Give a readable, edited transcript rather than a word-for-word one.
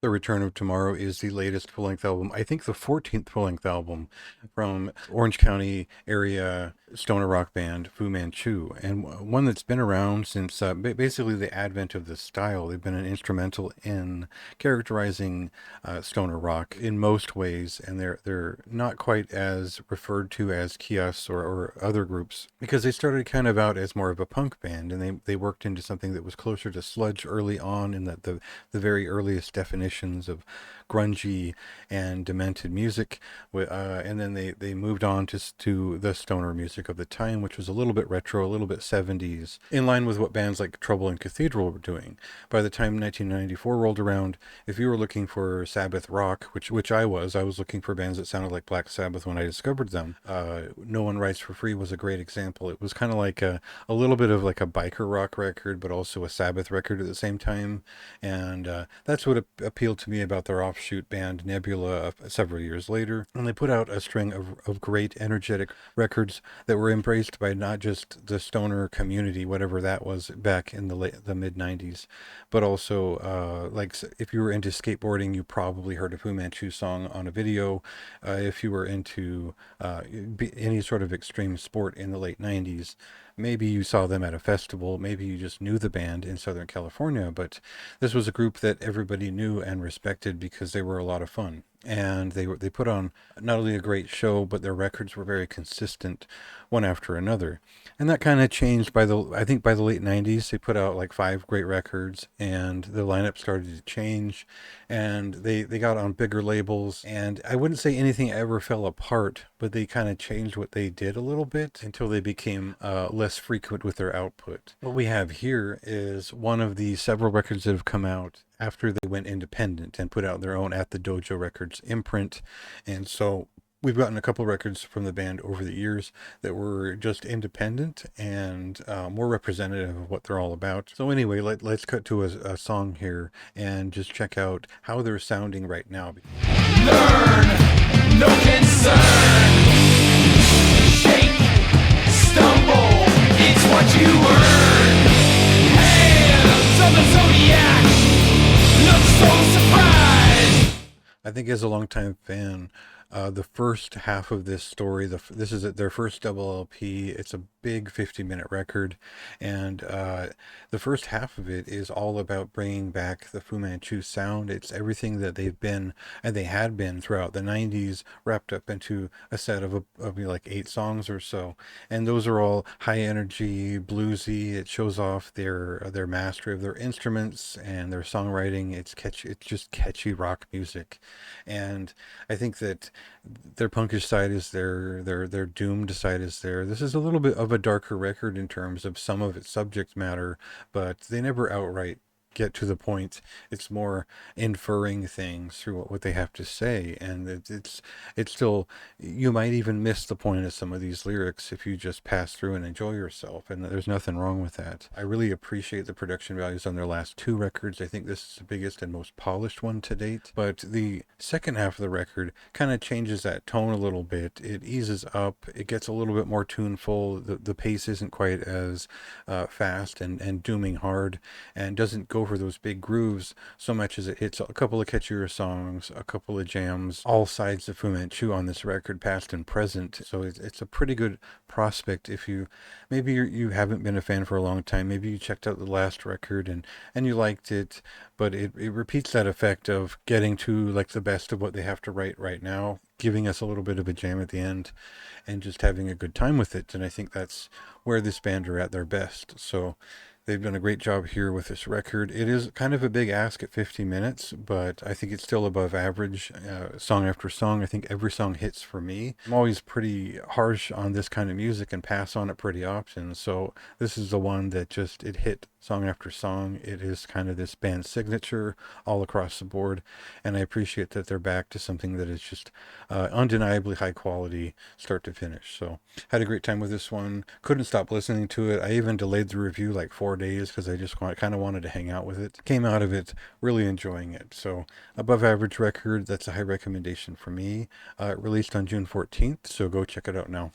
The Return of Tomorrow is the latest full-length album, I think the 14th full-length album from Orange County area stoner rock band Fu Manchu, and one that's been around since basically the advent of this style. They've been an instrumental in characterizing stoner rock in most ways, and they're not quite as referred to as Kios or other groups, because they started kind of out as more of a punk band, and they worked into something that was closer to sludge early on, in that the very earliest definitions of grungy and demented music, and then they moved on to the stoner music of the time, which was a little bit retro, a little bit 70s, in line with what bands like Trouble and Cathedral were doing. By the time 1994 rolled around, if you were looking for Sabbath rock, which I was looking for bands that sounded like Black Sabbath when I discovered them. No One Writes for Free was a great example. It was kind of like a little bit of like a biker rock record, but also a Sabbath record at the same time. And that's what appealed to me about their offshoot band Nebula several years later. And they put out a string of great energetic records that were embraced by not just the stoner community, whatever that was back in the mid 90s, but also like if you were into skateboarding, you probably heard a Fu Manchu song on a video. If you were into any sort of extreme sport in the late 90s, maybe you saw them at a festival, maybe you just knew the band in Southern California, but this was a group that everybody knew and respected because they were a lot of fun. And they put on not only a great show, but their records were very consistent, one after another. And that kind of changed I think by the late 90s. They put out like 5 great records, and the lineup started to change, and they got on bigger labels. And I wouldn't say anything ever fell apart, but they kind of changed what they did a little bit until they became less frequent with their output. What we have here is one of the several records that have come out after they went independent and put out their own At the Dojo Records imprint. And so we've gotten a couple records from the band over the years that were just independent and more representative of what they're all about. So anyway, let's cut to a song here and just check out how they're sounding right now. Learn, no concern. Shake, stumble, it's what you earn. Hands on the zodiac, look so surprised. I think as a longtime fan, the first half of this story, this is their first double LP. It's a big 50-minute record, and the first half of it is all about bringing back the Fu Manchu sound. It's everything that they've been and they had been throughout the 90s, wrapped up into a set of like 8 songs or so, and those are all high energy, bluesy. It shows off their mastery of their instruments and their songwriting. It's catchy. It's just catchy rock music, and I think that their punkish side is there, their doomed side is there. This is a little bit of a darker record in terms of some of its subject matter, but they never outright get to the point. It's more inferring things through what they have to say, and it's still, you might even miss the point of some of these lyrics if you just pass through and enjoy yourself, and there's nothing wrong with that. I really appreciate the production values on their last 2 records. I think this is the biggest and most polished one to date, but the second half of the record kind of changes that tone a little bit. It eases up, it gets a little bit more tuneful. The pace isn't quite as fast and dooming hard, and doesn't go for those big grooves so much as it hits a couple of catchier songs, a couple of jams, all sides of Fu Manchu on this record, past and present. So it's a pretty good prospect if maybe you haven't been a fan for a long time. Maybe you checked out the last record and you liked it, but it repeats that effect of getting to like the best of what they have to write right now, giving us a little bit of a jam at the end, and just having a good time with it. And I think that's where this band are at their best. So they've done a great job here with this record. It is kind of a big ask at 50 minutes, but I think it's still above average, song after song. I think every song hits for me. I'm always pretty harsh on this kind of music and pass on it pretty often, so this is the one that just, it hit song after song. It is kind of this band signature all across the board, and I appreciate that they're back to something that is just undeniably high quality start to finish. So had a great time with this one. Couldn't stop listening to it. I even delayed the review like 4 days because I just kind of wanted to hang out with it. Came out of it really enjoying it. So above average record, that's a high recommendation for me. Released on June 14th, so go check it out now.